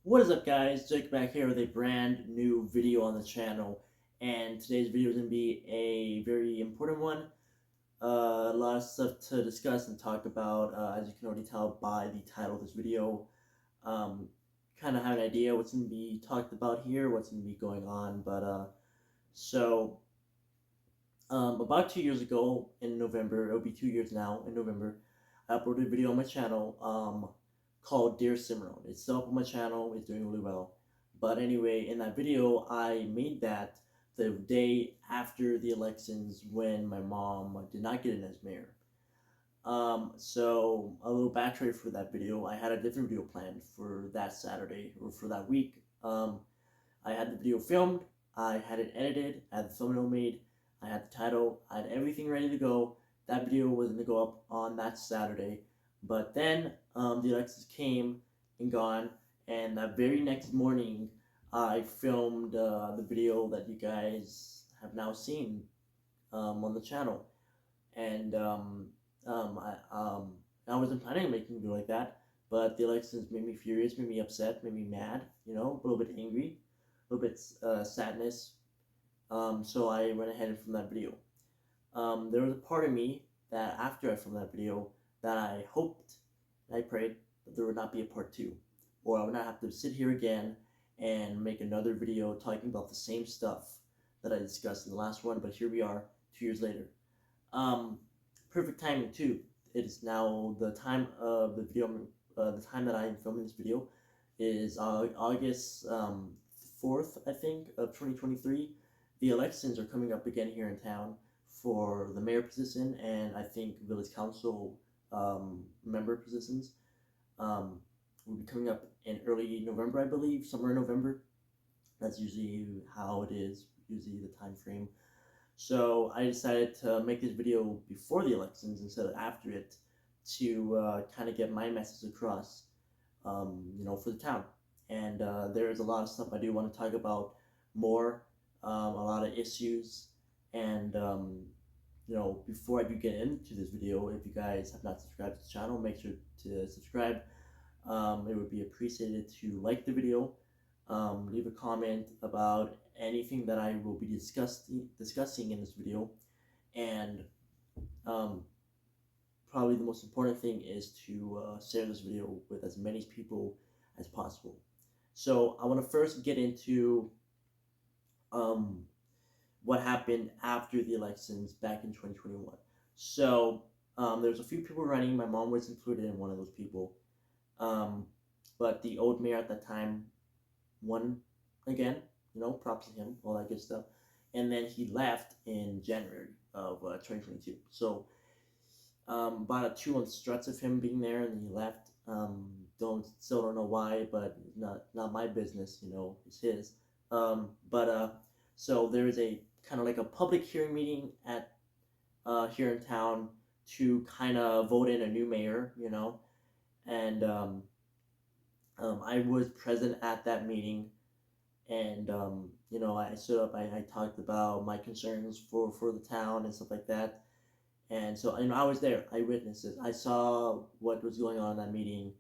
What is up, guys? Jake back here with a brand new video on the channel, and today's video is going to be a very important one. A lot of stuff to discuss and talk about, as you can already tell by the title of this video. Um, kind of have an idea what's going to be talked about here, what's going to be going on, so about 2 years ago in November, it'll be 2 years now in November, I uploaded a video on my channel called Dear Cimarron. It's still up on my channel, it's doing really well. But anyway, in that video, I made that the day after the elections when my mom did not get in as mayor. So a little backtrack for that video, I had a different video planned for that Saturday or for that week. I had the video filmed, I had it edited, I had the thumbnail made, I had the title, I had everything ready to go. That video was going to go up on that Saturday, but then the elections came and gone, and that very next morning, I filmed the video that you guys have now seen on the channel, and I wasn't planning on making a video like that, but the elections made me furious, made me upset, made me mad, a little bit angry, a little bit sadness. So I went ahead and filmed that video. There was a part of me that after I filmed that video that I hoped and I prayed that there would not be a part two, or I would not have to sit here again and make another video talking about the same stuff that I discussed in the last one. But here we are, 2 years later. Um, Perfect timing too. It is now the time of the video. The time that I am filming this video is August 4th, I think, of 2023. The elections are coming up again here in town for the mayor position and I think village council member positions. Will be coming up in early November, I believe, somewhere in November. That's usually how it is, usually the time frame. So I decided to make this video before the elections instead of after it to kind of get my message across, for the town. And there's a lot of stuff I do want to talk about more, a lot of issues. And, before I do get into this video, if you guys have not subscribed to the channel, make sure to subscribe. It would be appreciated to like the video, leave a comment about anything that I will be discussing in this video, and um, probably the most important thing is to share this video with as many people as possible. So I want to first get into um, what happened after the elections back in 2021. So there's a few people running. My mom was included in one of those people. Um, but the old mayor at that time won again. Props to him, all that good stuff. And then he left in January of 2022. So about a 2 month stretch of him being there, and then he left. Don't know why, but not my business. It's his. So there is a kind of like a public hearing meeting at here in town to kind of vote in a new mayor. And I was present at that meeting, and I stood up. I talked about my concerns for the town and stuff like that. And so I was there. I witnessed it. I saw what was going on in that meeting.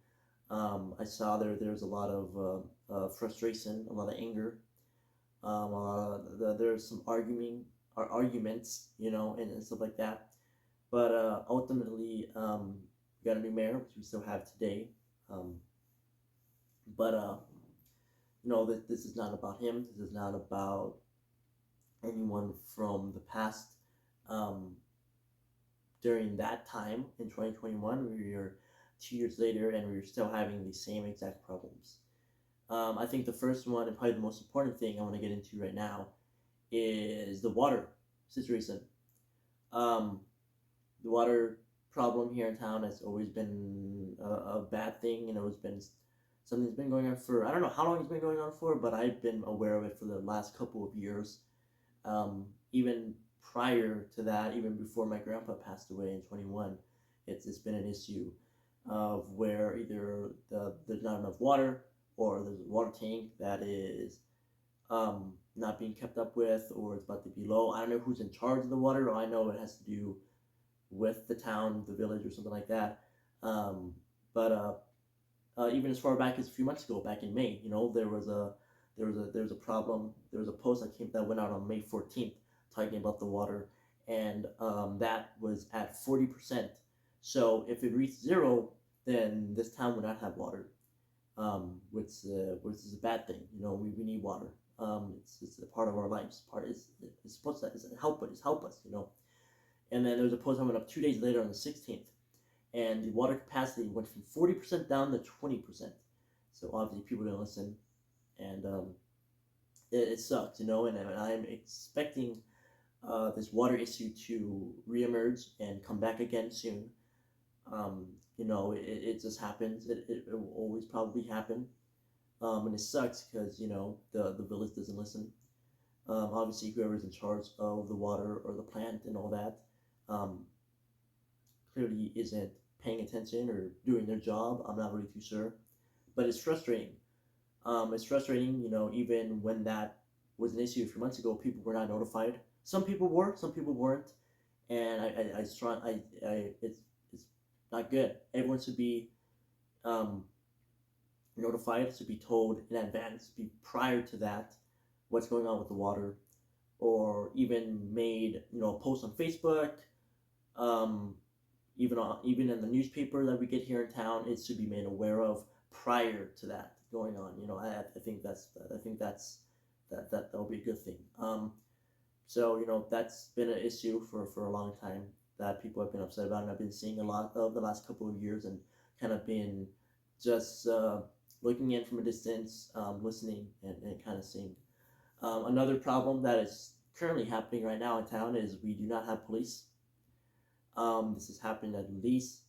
I saw there was a lot of frustration, a lot of anger. There's some arguments, and stuff like that. But ultimately, we got a new mayor, which we still have today. Um, but this is not about him. This is not about anyone from the past. During that time in 2021, we were 2 years later, and we were still having the same exact problems. I think the first one, and probably the most important thing I want to get into right now, is the water situation. Um, the water problem here in town has always been a bad thing, and it's been something that's been going on for, I don't know how long it's been going on for, but I've been aware of it for the last couple of years. Even prior to that, even before my grandpa passed away in 21, it's been an issue of where either there's not enough water, or there's a water tank that is not being kept up with, or it's about to be low. I don't know who's in charge of the water, or I know it has to do with the town, the village, or something like that. But even as far back as a few months ago, back in May. There was a problem. There was a post that went out on May 14th talking about the water, and that was at 40%. So if it reached zero, then this town would not have water, which is a bad thing. We need water. It's a part of our lives. It's supposed to help us. And then there was a post that went up 2 days later on the 16th, and the water capacity went from 40% down to 20%. So obviously people didn't listen, and it sucks, and I'm expecting this water issue to reemerge and come back again soon. It just happens. It will always probably happen, and it sucks because the village doesn't listen. Obviously, whoever's in charge of the water or the plant and all that um, clearly isn't paying attention or doing their job. I'm not really too sure, but it's frustrating. It's frustrating, even when that was an issue a few months ago, people were not notified. Some people were, some people weren't, and it's not good. Everyone should be um, notified, should be told in advance, be prior to that, what's going on with the water, or even made a post on Facebook, um, even in the newspaper that we get here in town. It should be made aware of prior to that going on. I think that'll be a good thing. So that's been an issue for a long time that people have been upset about, and I've been seeing a lot of the last couple of years, and kind of been just looking in from a distance, listening, and kind of seeing. Another problem that is currently happening right now in town is we do not have police. This has happened at least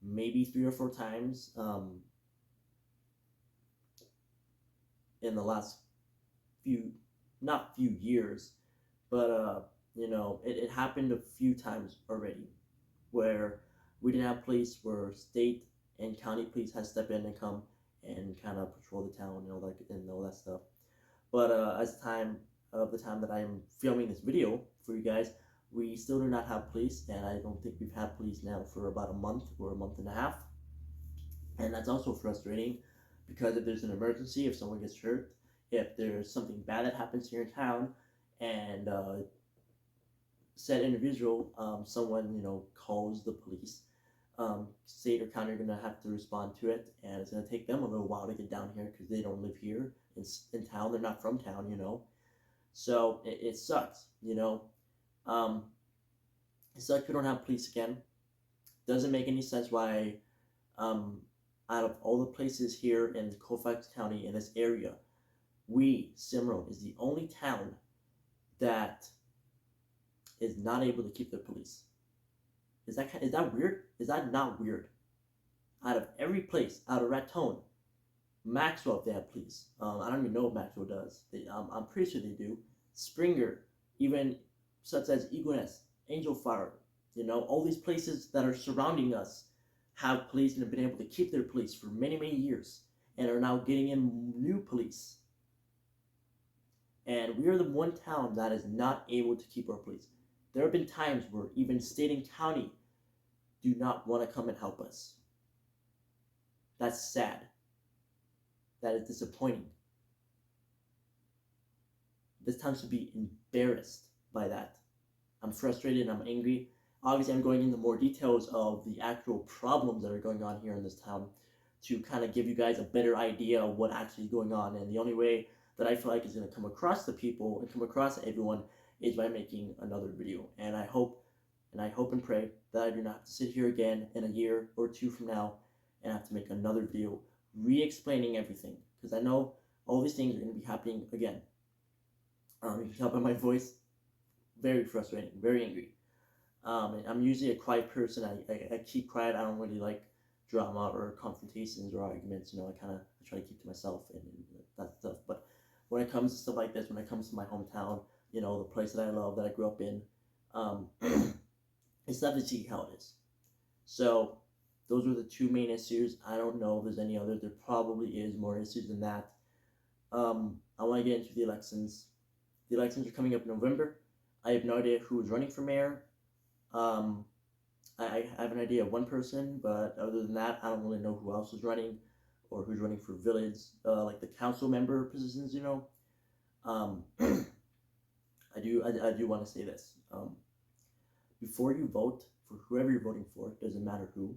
maybe 3 or 4 times in the last not few years, but it happened a few times already where we didn't have police, where state and county police has stepped in and come and kind of patrol the town and all that stuff. But as the time that I am filming this video for you guys, we still do not have police, and I don't think we've had police now for about a month or a month and a half. And that's also frustrating because if there's an emergency, if someone gets hurt, if there's something bad that happens here in town, and said individual, someone calls the police, state or county are gonna have to respond to it, and it's gonna take them a little while to get down here because they don't live here in town. They're not from town. So it sucks. It sucks we don't have police again. Doesn't make any sense why, out of all the places here in Colfax County in this area, Cimarron is the only town that is not able to keep their police. Is that weird? Is that not weird? Out of every place, out of Raton, Maxwell, if they have police. I don't even know if Maxwell does. I'm pretty sure they do. Springer, even such as Eagle Nest, Angel Fire, all these places that are surrounding us have police and have been able to keep their police for many, many years, and are now getting in new police. And we are the one town that is not able to keep our police. There have been times where even state and county do not want to come and help us. That's sad. That is disappointing. This town should be embarrassed by that. I'm frustrated and I'm angry. Obviously, I'm going into more details of the actual problems that are going on here in this town to kind of give you guys a better idea of what actually is going on. And the only way that I feel like is going to come across the people and come across everyone is by making another video. And I hope and pray that I do not have to sit here again in a year or two from now and have to make another video re-explaining everything, because I know all these things are going to be happening again. You can tell by my voice, very frustrating, very angry. And I'm usually a quiet person. I keep quiet. I don't really like drama or confrontations or arguments. I try to keep to myself and that stuff. But when it comes to stuff like this, when it comes to my hometown, the place that I love, that I grew up in, it's sad to see how it is. So those are the two main issues. I don't know if there's any other. There probably is more issues than that. I want to get into the elections. The elections are coming up in November. I have no idea who is running for mayor. I have an idea of one person, but other than that, I don't really know who else is running. or who's running for village, like the council member positions, I do want to say this. Before you vote for whoever you're voting for, doesn't matter who,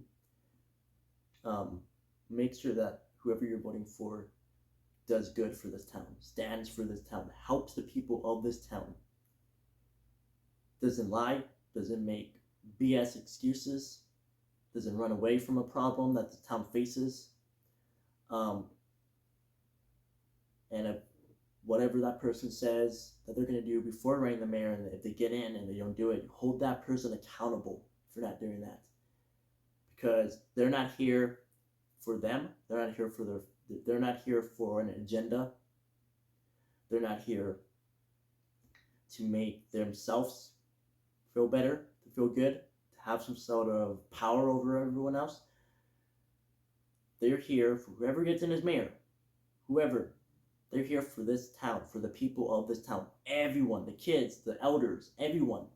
um, make sure that whoever you're voting for does good for this town, stands for this town, helps the people of this town, doesn't lie, doesn't make BS excuses, doesn't run away from a problem that the town faces, um, and if whatever that person says that they're going to do before running the mayor, and if they get in and they don't do it, hold that person accountable for not doing that, because they're not here for them. They're not here for they're not here for an agenda. They're not here to make themselves feel better, to feel good, to have some sort of power over everyone else. They're here for whoever gets in as mayor, whoever. They're here for this town, for the people of this town. Everyone, the kids, the elders, everyone,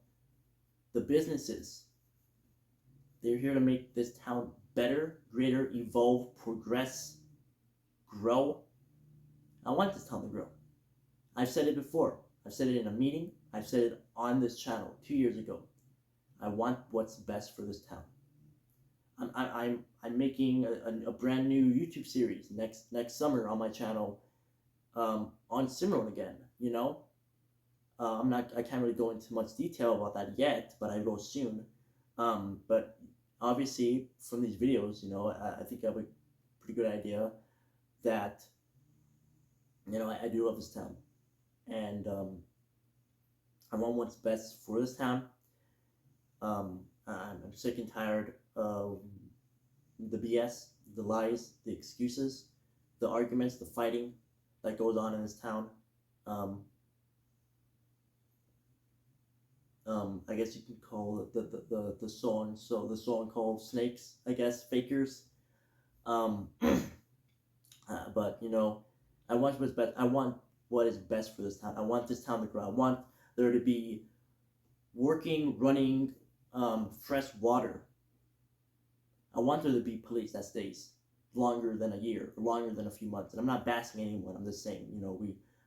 the businesses. They're here to make this town better, greater, evolve, progress, grow. I want this town to grow. I've said it before. I've said it in a meeting. I've said it on this channel 2 years ago. I want what's best for this town. I'm making a brand new YouTube series next summer on my channel, on Cimarron again. I can't really go into much detail about that yet, but I will soon. But obviously from these videos, I think I have a pretty good idea that I do love this town, and I want what's best for this town. I'm sick and tired of the BS, the lies, the excuses, the arguments, the fighting that goes on in this town. I guess you can call it the song called snakes, I guess, fakers. But I want what's best. I want what is best for this town. I want this town to grow. I want there to be working, running, fresh water. I want there to be police that stays longer than a year, longer than a few months. And I'm not bashing anyone. I'm just saying,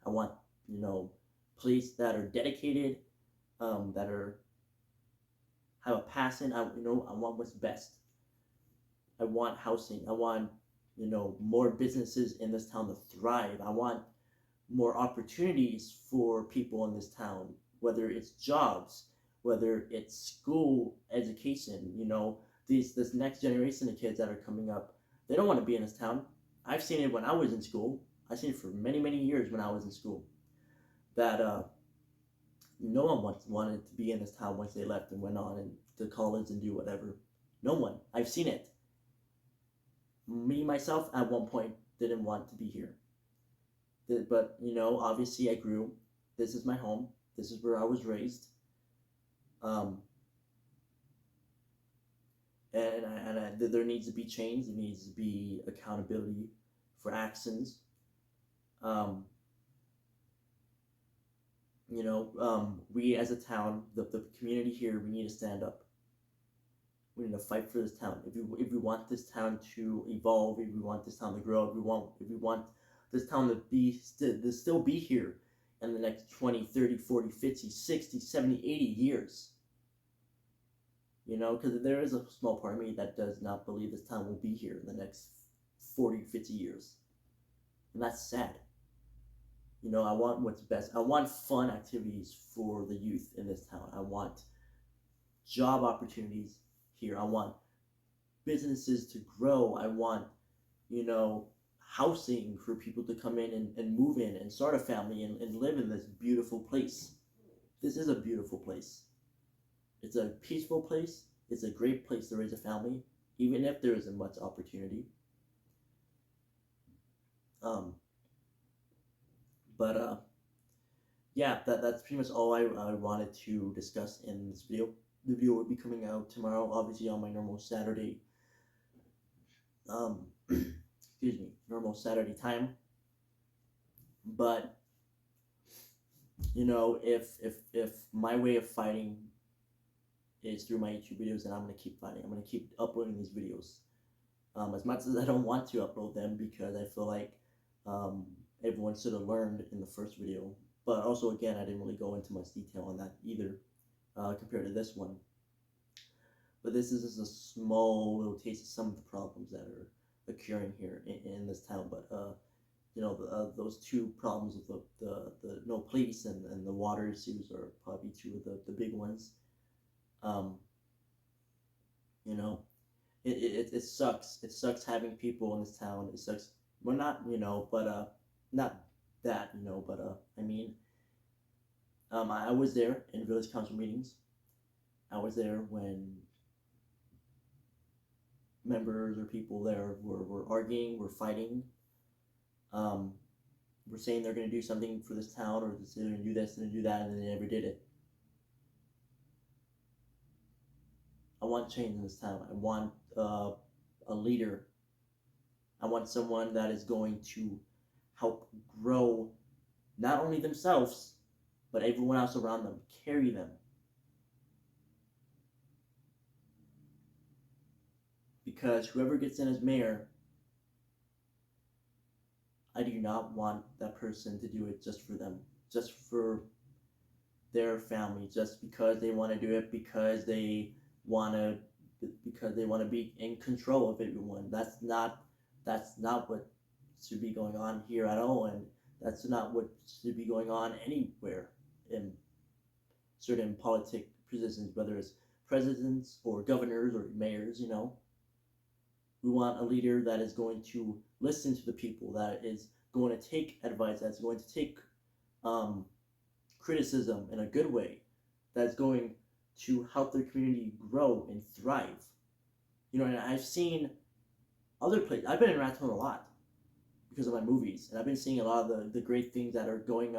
I want, police that are dedicated, that have a passion. I want what's best. I want housing. I want, more businesses in this town to thrive. I want more opportunities for people in this town, whether it's jobs, whether it's school education. This next generation of kids that are coming up, they don't want to be in this town. I've seen it when I was in school. I've seen it for many, many years when I was in school, that no one wanted to be in this town once they left and went on and to college and do whatever. No one. I've seen it. Me, myself, at one point, didn't want to be here. But, obviously I grew. This is my home. This is where I was raised. And there needs to be change. There needs to be accountability for actions. We as a town, the community here, we need to stand up. We need to fight for this town. If we want this town to evolve, if we want this town to grow, if we want this town to still be here in the next 20, 30, 40, 50, 60, 70, 80 years. Because there is a small part of me that does not believe this town will be here in the next 40, 50 years. And that's sad. I want what's best. I want fun activities for the youth in this town. I want job opportunities here. I want businesses to grow. I want, housing for people to come in and move in and start a family and live in this beautiful place. This is a beautiful place. It's a peaceful place. It's a great place to raise a family, even if there isn't much opportunity. Yeah, that's pretty much all I wanted to discuss in this video. The video will be coming out tomorrow, obviously on my normal Saturday, excuse me, normal Saturday time. But if my way of fighting is through my YouTube videos, then I'm gonna keep fighting. I'm gonna keep uploading these videos. As much as I don't want to upload them because I feel like um, everyone should have learned in the first video. But also, again, I didn't really go into much detail on that either compared to this one. But this is just a small little taste of some of the problems that are occurring here in this town. But those two problems with the no police and the water issues are probably two of the big ones. Um, you know, it sucks. It sucks having people in this town. It sucks. Well, not but not that but I mean, I was there in village council meetings. I was there when members or people there were arguing, were fighting, um, were saying they're going to do something for this town, or they're going to do this and do that, and they never did it. I want change in this town. I want a leader. I want someone that is going to help grow not only themselves, but everyone else around them, carry them. Because whoever gets in as mayor, I do not want that person to do it just for them, just for their family, just because they want to do it, because they want to be in control of everyone. That's not what should be going on here at all, and that's not what should be going on anywhere in certain politic positions, whether it's presidents or governors or mayors. We want a leader that is going to listen to the people, that is going to take advice, that's going to take criticism in a good way, that's going to help their community grow and thrive. And I've seen other places. I've been in Raton a lot because of my movies, and I've been seeing a lot of the great things that are going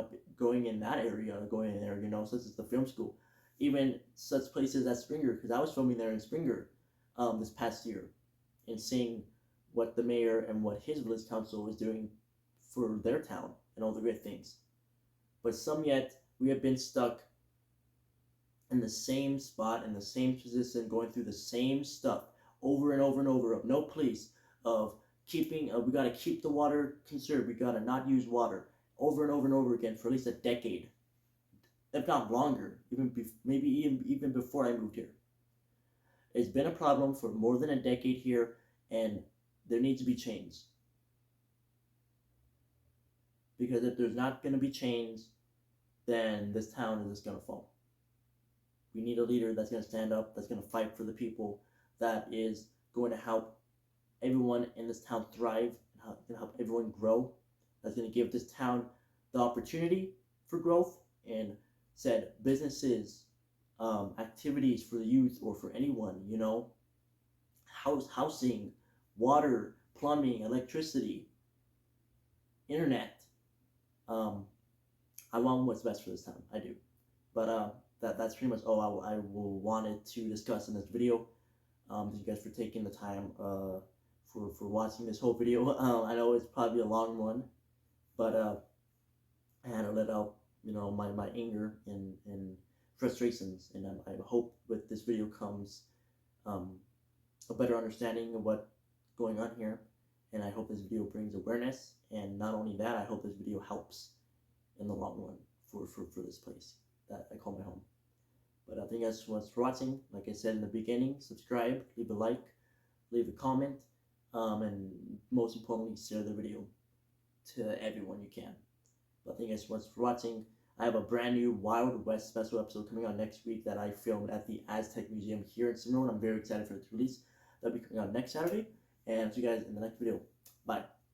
in that area, going in there, such as the film school, even such places as Springer, because I was filming there in Springer this past year, and seeing what the mayor and what his village council is doing for their town and all the great things. But some yet we have been stuck in the same spot, in the same position, going through the same stuff over and over and over, of no police, of keeping, we got to keep the water conserved, we got to not use water, over and over and over again for at least a decade, if not longer, maybe even before I moved here. It's been a problem for more than a decade here, and there needs to be change. Because if there's not going to be change, then this town is just going to fall. We need a leader that's going to stand up, that's going to fight for the people, that is going to help everyone in this town thrive, and help everyone grow, that's going to give this town the opportunity for growth, and said businesses, activities for the youth or for anyone, housing, water, plumbing, electricity, internet. I want what's best for this town. I do. But that's pretty much all I wanted to discuss in this video. Thank you guys for taking the time for watching this whole video. I know it's probably a long one, but I had to let out my anger and frustrations, and I hope with this video comes a better understanding of what's going on here, and I hope this video brings awareness, and not only that, I hope this video helps in the long run for this place that I call my home. But thank you guys so much for watching. Like I said in the beginning, subscribe, leave a like, leave a comment, and most importantly, share the video to everyone you can. But thank you guys so much for watching. I have a brand new Wild West special episode coming out next week that I filmed at the Aztec Museum here in Cimarron. I'm very excited for it to release. That'll be coming out next Saturday. And see you guys in the next video. Bye.